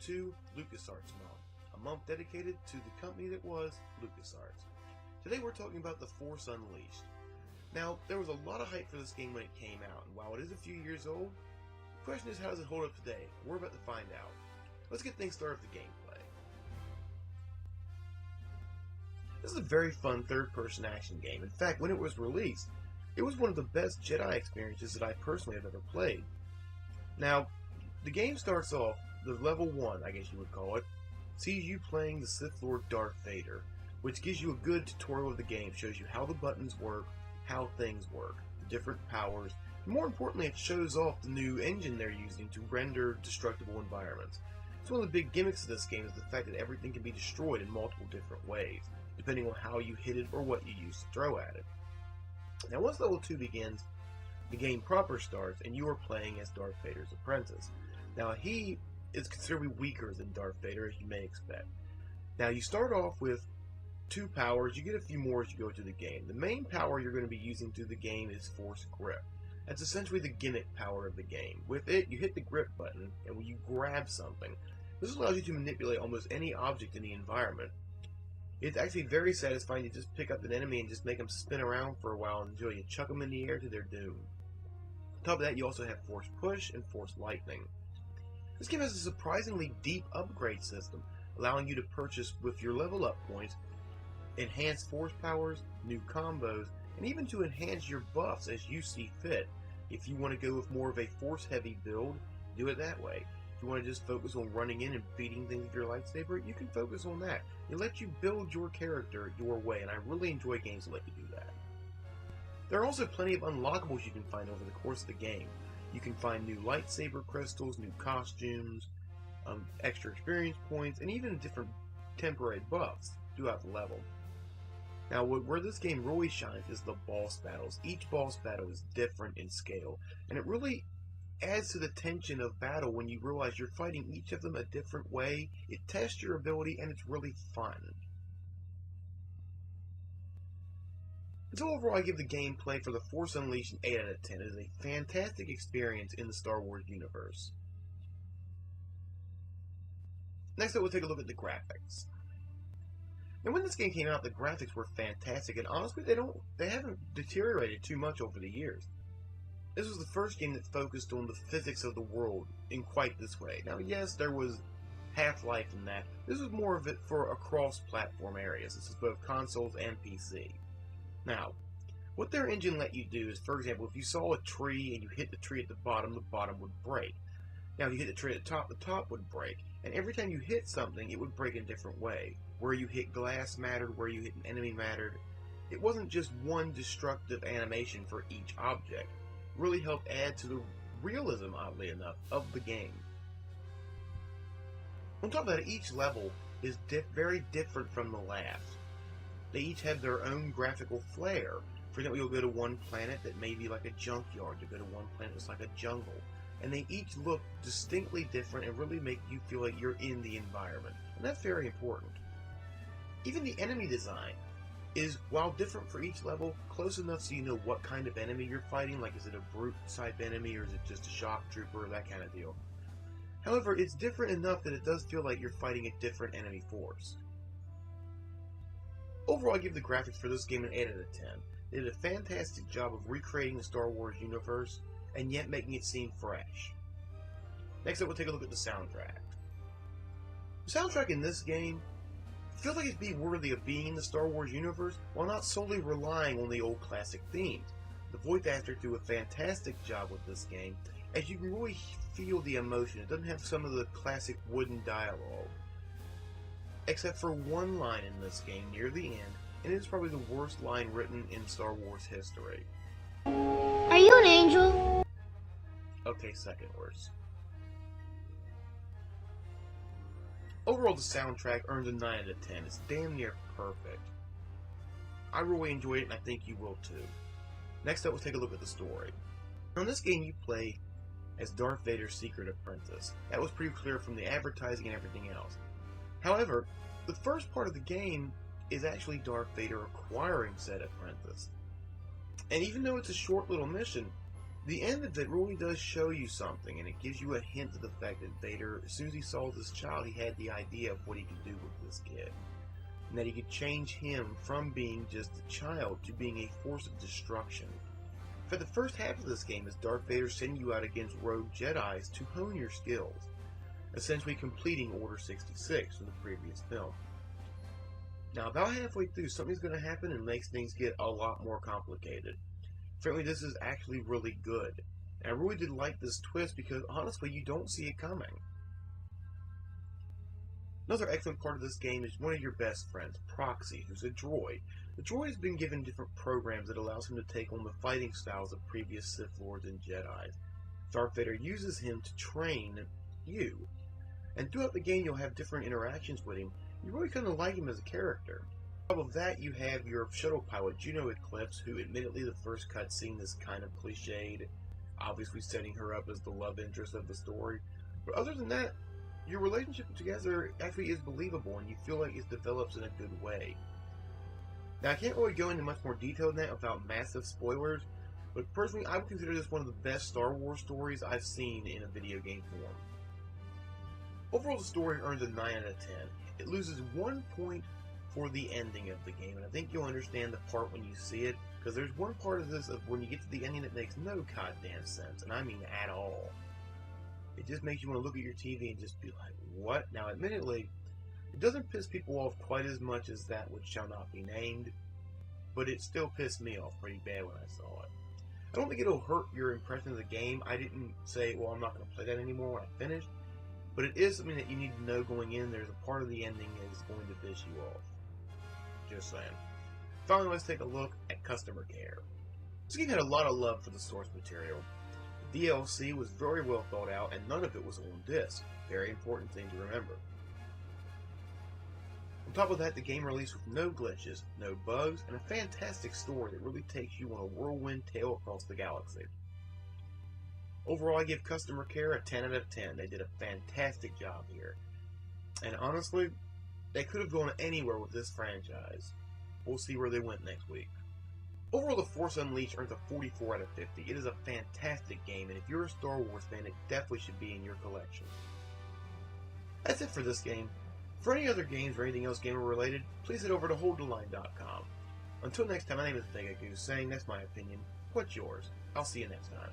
to LucasArts Month, a month dedicated to the company that was LucasArts. Today we're talking about The Force Unleashed. Now, there was a lot of hype for this game when it came out, and while it is a few years old, the question is, how does it hold up today? We're about to find out. Let's get things started with the gameplay. This is a very fun third-person action game. In fact, when it was released, it was one of the best Jedi experiences that I personally have ever played. Now, the game starts off, the level 1, I guess you would call it, sees you playing the Sith Lord Darth Vader, which gives you a good tutorial of the game, shows you how the buttons work, how things work, the different powers, and more importantly, it shows off the new engine they're using to render destructible environments. It's one of the big gimmicks of this game is the fact that everything can be destroyed in multiple different ways, depending on how you hit it or what you use to throw at it. Now, once level 2 begins, the game proper starts, and you are playing as Darth Vader's apprentice. Now, he is considerably weaker than Darth Vader, as you may expect. Now, you start off with 2 powers. You get a few more as you go through the game. The main power you're going to be using through the game is Force Grip. That's essentially the gimmick power of the game. With it, you hit the grip button, and when you grab something, this allows you to manipulate almost any object in the environment. It's actually very satisfying to just pick up an enemy and just make them spin around for a while until you chuck them in the air to their doom. On top of that, you also have Force Push and Force Lightning. This game has a surprisingly deep upgrade system, allowing you to purchase with your level up points, enhanced force powers, new combos, and even to enhance your buffs as you see fit. If you want to go with more of a force heavy build, do it that way. If you want to just focus on running in and beating things with your lightsaber, you can focus on that. It lets you build your character your way, and I really enjoy games that let you do that. There are also plenty of unlockables you can find over the course of the game. You can find new lightsaber crystals, new costumes, extra experience points, and even different temporary buffs throughout the level. Now, where this game really shines is the boss battles. Each boss battle is different in scale, and it really adds to the tension of battle when you realize you're fighting each of them a different way. It tests your ability, and it's really fun. So overall, I give the gameplay for The Force Unleashed an 8 out of 10. It is a fantastic experience in the Star Wars universe. Next up, we'll take a look at the graphics. And when this game came out, the graphics were fantastic, and honestly, they haven't deteriorated too much over the years. This was the first game that focused on the physics of the world in quite this way. Now, yes, there was Half-Life in that. This was more of it for across platform areas. This is both consoles and PC. Now, what their engine let you do is, for example, if you saw a tree and you hit the tree at the bottom would break. Now, if you hit the tree at the top would break. And every time you hit something, it would break in a different way. Where you hit glass mattered, where you hit an enemy mattered. It wasn't just one destructive animation for each object. It really helped add to the realism, oddly enough, of the game. On top of that, each level is very different from the last. They each have their own graphical flair. For example, you'll go to one planet that may be like a junkyard. You'll go to one planet that's like a jungle. And they each look distinctly different and really make you feel like you're in the environment. And that's very important. Even the enemy design is, while different for each level, close enough so you know what kind of enemy you're fighting. Like, is it a brute type enemy, or is it just a shock trooper, that kind of deal. However, it's different enough that it does feel like you're fighting a different enemy force. Overall, I give the graphics for this game an 8 out of 10. They did a fantastic job of recreating the Star Wars universe, and yet making it seem fresh. Next up, we'll take a look at the soundtrack. The soundtrack in this game feels like it'd be worthy of being in the Star Wars universe while not solely relying on the old classic themes. The voice actor do a fantastic job with this game, as you can really feel the emotion. It doesn't have some of the classic wooden dialogue, except for one line in this game near the end, and it is probably the worst line written in Star Wars history. Are you an angel? Okay, second worst. Overall, the soundtrack earns a 9 out of 10. It's damn near perfect. I really enjoyed it, and I think you will too. Next up, we'll take a look at the story. In this game, you play as Darth Vader's secret apprentice. That was pretty clear from the advertising and everything else. However, the first part of the game is actually Darth Vader acquiring said apprentice. And even though it's a short little mission, The end of it really does show you something, and it gives you a hint of the fact that Vader, as soon as he saw this child, he had the idea of what he could do with this kid. And that he could change him from being just a child to being a force of destruction. For the first half of this game is Darth Vader sending you out against rogue Jedis to hone your skills, essentially completing Order 66 from the previous film. Now, about halfway through, something's going to happen and makes things get a lot more complicated. Frankly, this is actually really good. And I really did like this twist because, honestly, you don't see it coming. Another excellent part of this game is one of your best friends, Proxy, who's a droid. The droid has been given different programs that allows him to take on the fighting styles of previous Sith Lords and Jedi. Darth Vader uses him to train you. And throughout the game, you'll have different interactions with him. You really kind of like him as a character. On top of that, you have your shuttle pilot, Juno Eclipse, who admittedly the first cutscene is kind of cliched, obviously setting her up as the love interest of the story. But other than that, your relationship together actually is believable, and you feel like it develops in a good way. Now, I can't really go into much more detail than that without massive spoilers, but personally, I would consider this one of the best Star Wars stories I've seen in a video game form. Overall, the story earns a 9 out of 10. It loses 1 point for the ending of the game, and I think you'll understand the part when you see it, because there's one part of this of when you get to the ending that makes no goddamn sense, and I mean at all. It just makes you want to look at your TV and just be like, what? Now, admittedly, it doesn't piss people off quite as much as that which shall not be named, but it still pissed me off pretty bad when I saw it. I don't think it'll hurt your impression of the game. I didn't say, well, I'm not going to play that anymore when I finish, but it is something that you need to know going in. There's a part of the ending that is going to piss you off. Just saying. Finally, let's take a look at customer care. This game had a lot of love for the source material. The DLC was very well thought out, and none of it was on disc. Very important thing to remember. On top of that, the game released with no glitches, no bugs, and a fantastic story that really takes you on a whirlwind tale across the galaxy. Overall, I give customer care a 10 out of 10. They did a fantastic job here. And honestly, they could have gone anywhere with this franchise. We'll see where they went next week. Overall, The Force Unleashed earns a 44 out of 50. It is a fantastic game, and if you're a Star Wars fan, it definitely should be in your collection. That's it for this game. For any other games or anything else gamer related, please head over to HoldTheLine.com. Until next time, my name is Vega Goose, saying that's my opinion. What's yours? I'll see you next time.